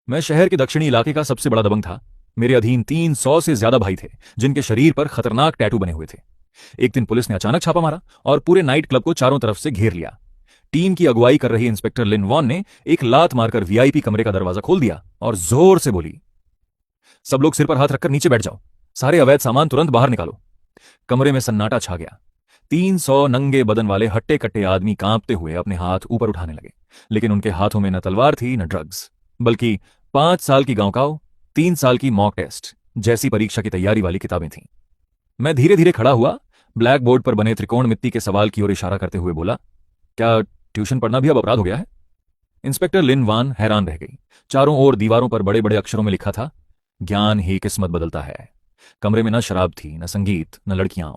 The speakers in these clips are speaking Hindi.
मैं शहर के दक्षिणी इलाके का सबसे बड़ा दबंग था। मेरे अधीन 300 से ज्यादा भाई थे, जिनके शरीर पर खतरनाक टैटू बने हुए थे। एक दिन पुलिस ने अचानक छापा मारा और पूरे नाइट क्लब को चारों तरफ से घेर लिया। टीम की अगुवाई कर रही इंस्पेक्टर लिन वॉन ने एक लात मारकर वीआईपी कमरे का दरवाजा खोल दिया और जोर से बोली, सब लोग सिर पर हाथ रखकर नीचे बैठ जाओ, सारे अवैध सामान तुरंत बाहर निकालो। कमरे में सन्नाटा छा गया। 300 नंगे बदन वाले हट्टे कट्टे आदमी कांपते हुए अपने हाथ ऊपर उठाने लगे, लेकिन उनके हाथों में न तलवार थी न ड्रग्स, बल्कि 5 साल की गांवकाव, 3 साल की मॉक टेस्ट जैसी परीक्षा की तैयारी वाली किताबें थीं। मैं धीरे धीरे खड़ा हुआ, ब्लैक बोर्ड पर बने त्रिकोण मित्ती के सवाल की ओर इशारा करते हुए बोला, क्या ट्यूशन पढ़ना भी अब अपराध हो गया है? इंस्पेक्टर लिन वान हैरान रह गई। चारों ओर दीवारों पर बड़े बड़े अक्षरों में लिखा था, ज्ञान ही किस्मत बदलता है। कमरे में न शराब थी, न संगीत, न लड़कियां,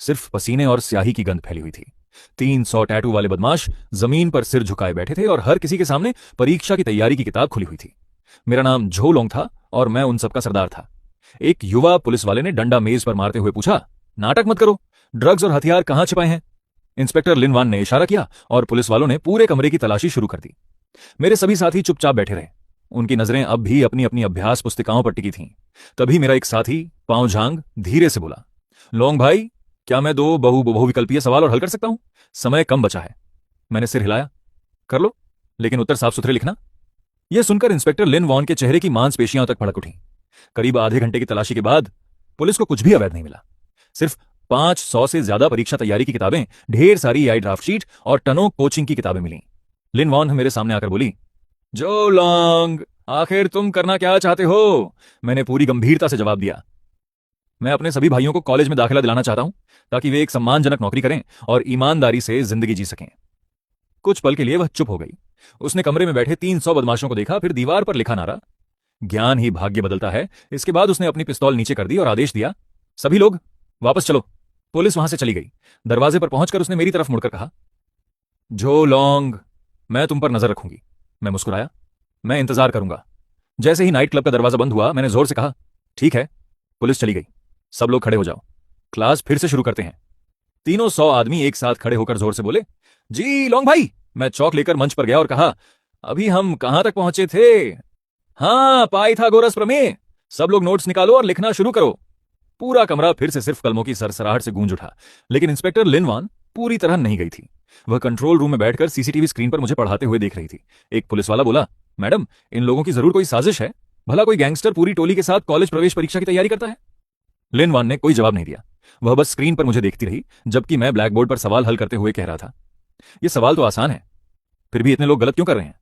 सिर्फ पसीने और स्याही की गंध फैली हुई थी। 300 टैटू वाले बदमाश जमीन पर सिर झुकाए बैठे थे और हर किसी के सामने परीक्षा की तैयारी की किताब खुली हुई थी। मेरा नाम झो लोंग था और मैं उन सबका सरदार था। एक युवा पुलिस वाले ने डंडा मेज पर मारते हुए पूछा, नाटक मत करो, ड्रग्स और हथियार कहां छिपाए हैं? इंस्पेक्टर लिनवान ने इशारा किया और पुलिस वालों ने पूरे कमरे की तलाशी शुरू कर दी। मेरे सभी साथी चुपचाप बैठे रहे। उनकी नजरें अब भी अपनी अपनी अभ्यास पुस्तिकाओं पर टिकी थीं। तभी मेरा एक साथी पांव झांग धीरे से बोला, लोंग भाई, क्या मैं 2 बहुविकल्पीय सवाल और हल कर सकता हूं? समय कम बचा है। मैंने सिर हिलाया, कर लो, लेकिन उत्तर साफ सुथरे लिखना। यह सुनकर इंस्पेक्टर लिन वॉन के चेहरे की मांसपेशियां तक भड़क उठी। करीब आधे घंटे की तलाशी के बाद पुलिस को कुछ भी अवैध नहीं मिला। सिर्फ 500 से ज्यादा परीक्षा तैयारी की किताबें, ढेर सारी आई ड्राफ्ट शीट और टनों कोचिंग की किताबें मिली। लिन वॉन मेरे सामने आकर बोली, जो लॉन्ग, आखिर तुम करना क्या चाहते हो? मैंने पूरी गंभीरता से जवाब दिया, मैं अपने सभी भाइयों को कॉलेज में दाखिला दिलाना चाहता हूं, ताकि वे एक सम्मानजनक नौकरी करें और ईमानदारी से जिंदगी जी सकें। कुछ पल के लिए वह चुप हो गई। उसने कमरे में बैठे 300 बदमाशों को देखा, फिर दीवार पर लिखा नारा, ज्ञान ही भाग्य बदलता है। इसके बाद उसने अपनी पिस्तौल नीचे कर दी और आदेश दिया, सभी लोग वापस चलो। पुलिस वहां से चली गई। दरवाजे पर पहुंचकर उसने मेरी तरफ मुड़कर कहा, जो लॉन्ग, मैं तुम पर नजर रखूंगी। मैं मुस्कुराया, मैं इंतजार करूंगा। जैसे ही नाइट क्लब का दरवाजा बंद हुआ, मैंने जोर से कहा, ठीक है। पुलिस चली गई। सब लोग खड़े हो जाओ, क्लास फिर से शुरू करते हैं। तीनों 100 आदमी एक साथ खड़े होकर जोर से बोले, जी लॉन्ग भाई। मैं चौक लेकर मंच पर गया और कहा, अभी हम कहां तक पहुंचे थे? हाँ, पाइथागोरस प्रमेय। सब लोग नोट्स निकालो और लिखना शुरू करो। पूरा कमरा फिर से सिर्फ कलमों की सरसराहट से गूंज उठा, लेकिन इंस्पेक्टर लिनवान पूरी तरह नहीं गई थी। वह कंट्रोल रूम में बैठकर सीसीटीवी स्क्रीन पर मुझे पढ़ाते हुए देख रही थी। एक पुलिस वाला बोला, मैडम, इन लोगों की जरूर कोई साजिश है। भला कोई गैंगस्टर पूरी टोली के साथ कॉलेज प्रवेश परीक्षा की तैयारी करता है? लिनवान ने कोई जवाब नहीं दिया। वह बस स्क्रीन पर मुझे देखती रही, जबकि मैं ब्लैक बोर्ड पर सवाल हल करते हुए कह रहा था, यह सवाल तो आसान है, फिर भी इतने लोग गलत क्यों कर रहे हैं?